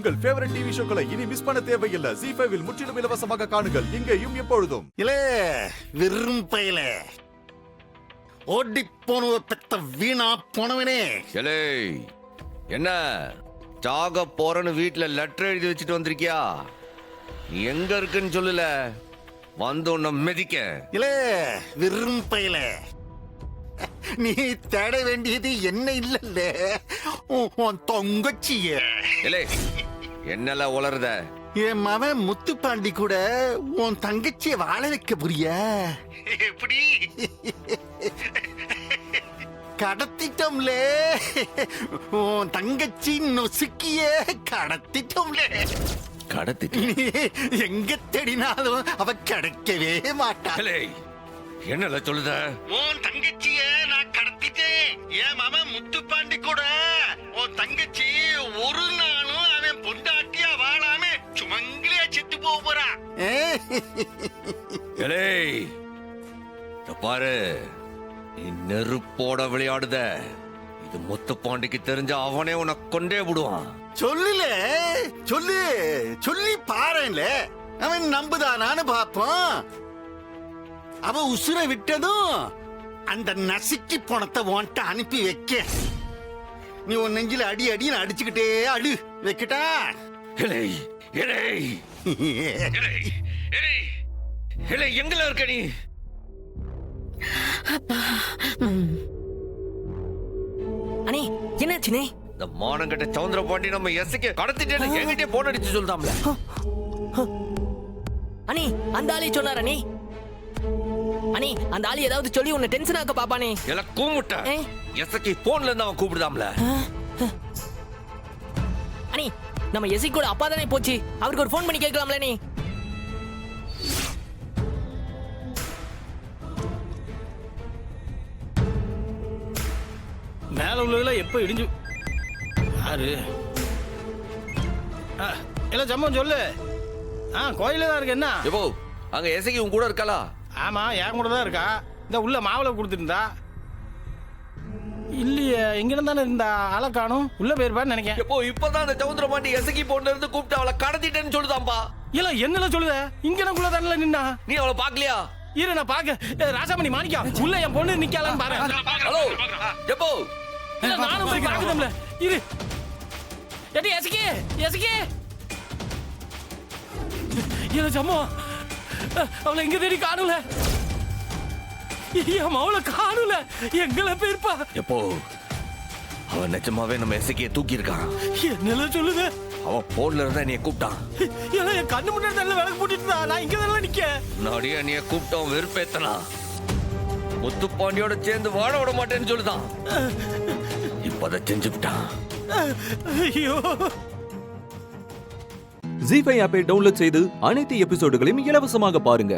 உங்கள் favourite TV ஷோக்களை இனி miss பண்ண தேவையில்லை. ZEE5 இல் முற்றிலும் இலவசமாக காணுங்கள், இங்கேயும் எப்பொழுதும். இல்ல வெறும் பையல ஓடி போன பெத்த வீணா போனவனே. ஏலே என்ன சாக போறன்னு வீட்டுல லெட்டர் எழுதி வச்சுட்டு வந்திருக்கியா? எங்க இருக்குன்னு சொல்லல, வந்து உன்னை மிதிக்க. இல்ல வெறும் பையல, நீ தேட வேண்டியது என்ன இல்லல்ல, உன் தொங்கச்சிய. ஏலே என்னெல்லாம் உளருத? என் மவன் முத்துப்பாண்டி கூட உன் தங்கச்சிய வாழ வைக்க புரிய எப்படி கடத்திட்டோம்ல. உன் தங்கச்சி நொசுக்கிய கடத்திட்டோம்ல. கடத்திட்டு எங்க தேடினாலும் அவ கிடைக்கவே மாட்டா. என்னல சொல்லுத? உன் தங்கச்சிய நான் கடத்திட்டேன். என் மாமன் முத்துப்பாண்டி கூட உன் தங்கச்சி ஒரு நாளும் அவன் பொண்டாட்டியா வாழாம சுமங்கலியா செத்து போறா. பாரு, நீ நெருப்போட விளையாடுத. இது முத்துப்பாண்டிக்கு தெரிஞ்ச அவனே உன்னை கொண்டே விடுவான். சொல்லுல சொல்லு, சொல்லி பாருல, அவன் நம்புதானான்னு பாப்போம். அவ உசுர விட்டதும் அந்த நசுக்கி பணத்தை உன்ட்ட அனுப்பி வைக்க. நீ உன் நெஞ்சில அடி அடின்னு அடிச்சுக்கிட்டே அடு வைக்கட்டா. எங்கல இருக்க நீ? அண்ணே என்னாச்சுனே? இந்த மானங்கட்ட சவுந்தர பாண்டி நம்ம எஸ்க்கு கடத்திட்டேன்னு என்கிட்டே போன் அடிச்சு சொல்லிட்டாம்ல. அண்ணே அந்த ஆளே சொன்னார் அண்ணே. அண்ணே அந்த ஆளு ஏதாவது சொல்லி உன்னை டென்ஷன் ஆக்க பாப்பானே. எல்லாம் கூமுட்ட எஸ்க்கு போன்ல இருந்து அவன் கூப்பிடுதாம்ல. அண்ணே நம்ம எஸ்க்கு கூட அப்பா தானே போச்சு, அவருக்கு ஒரு போன் பண்ணி கேட்கலாம்ல நீ. மேல உள்ளதுல எப்ப இடிஞ்சு யாரு எல்லாம் சம்பவம் சொல்லு. கோயில தான் இருக்கு. என்ன எப்போ அங்க எஸ்க்கு உன் கூட இருக்காளா? ஆமா என் கூட தான் இருக்கா. இந்த உள்ள மாவுளை கொடுத்துருந்தா இல்லையே, எங்க தானே இருந்தா ஆளை காணும். உள்ள போயிருப்பான்னு நினைக்கிறேன். எப்போ இப்பதான் அந்த சவுந்தர பாண்டி எஸ்க்கு போன்ல இருந்து கூப்பிட்டு அவளை கடத்திட்டேன்னு சொல்லுதாம்பா. இல்ல என்னல சொல்லுத? இங்கனக்குள்ள தானே நின்னா. நீ அவளை பாக்கலையா? இரு நான் பாக்க. ராசாமணி மாணிக்கா உள்ள என் பொண்ணு நிக்கலான்னு பாரு. ஹலோ எப்போ? இல்ல நானும் போய் பாக்குதம்ல. இரு எடி எஸ்கே எஸ்கே. இல்ல சம்மோ அவளை எங்க தேடி காணல. என் மவளை காணல. எங்களை போயிருப்பா. எப்போ அவன் நிஜமாவே நம்ம எஸ்கே தூக்கி இருக்கான். என்னல சொல்லுது? அவன் போன்ல இருந்தா நீ கூப்பிட்டான். இல்ல என் கண்ணு முன்னாடி நல்ல விளக்கு போட்டுட்டு நான் இங்க தானே நிக்க. நாடியா நீ கூப்பிட்டோம் வெறுப்பேத்தனா. முத்துப்பாண்டியோட சேர்ந்து வாழ விட மாட்டேன்னு சொல்லுதான். இப்ப அதை செஞ்சு விட்டான். ஐயோ. ZEE5 ஆப்பை டவுன்லோட் செய்து அனைத்து எபிசோடுகளையும் இலவசமாக பாருங்க.